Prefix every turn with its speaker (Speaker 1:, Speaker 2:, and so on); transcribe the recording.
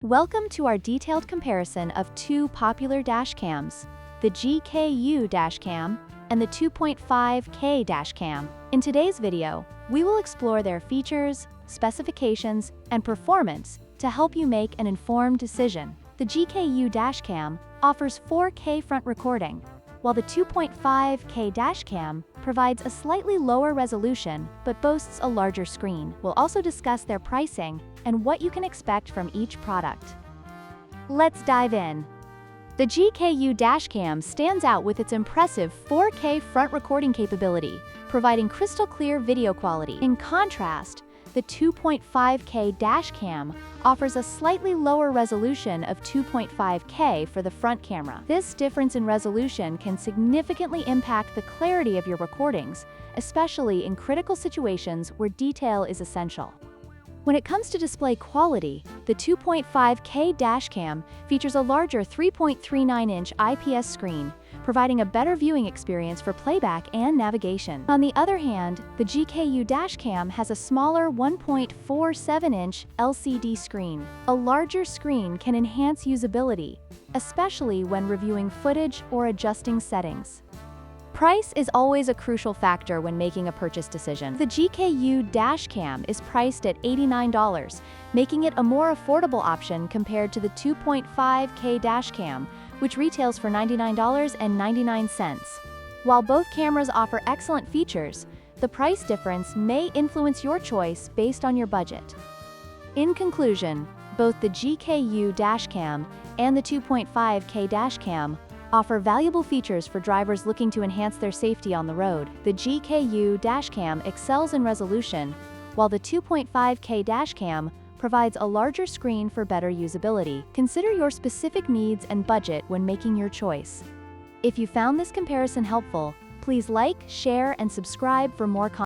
Speaker 1: Welcome to our detailed comparison of two popular dash cams, the GKU Dash Cam and the 2.5K Dash Cam. In today's video, we will explore their features, specifications, and performance to help you make an informed decision. The GKU Dash Cam offers 4K front recording, while the 2.5K Dash Cam provides a slightly lower resolution but boasts a larger screen. We'll also discuss their pricing and what you can expect from each product. Let's dive in. The GKU Dash Cam stands out with its impressive 4K front recording capability, providing crystal clear video quality. In contrast, the 2.5K Dash Cam offers a slightly lower resolution of 2.5K for the front camera. This difference in resolution can significantly impact the clarity of your recordings, especially in critical situations where detail is essential. When it comes to display quality, the 2.5K Dash Cam features a larger 3.39-inch IPS screen, providing a better viewing experience for playback and navigation. On the other hand, the GKU Dash Cam has a smaller 1.47-inch LCD screen. A larger screen can enhance usability, especially when reviewing footage or adjusting settings. Price is always a crucial factor when making a purchase decision. The GKU Dash Cam is priced at $89, making it a more affordable option compared to the 2.5K Dash Cam, which retails for $99.99. While both cameras offer excellent features, the price difference may influence your choice based on your budget. In conclusion, both the GKU Dash Cam and the 2.5K Dash Cam offer valuable features for drivers looking to enhance their safety on the road. The GKU Dash Cam excels in resolution, while the 2.5K Dash Cam provides a larger screen for better usability. Consider your specific needs and budget when making your choice. If you found this comparison helpful, please like, share, and subscribe for more content.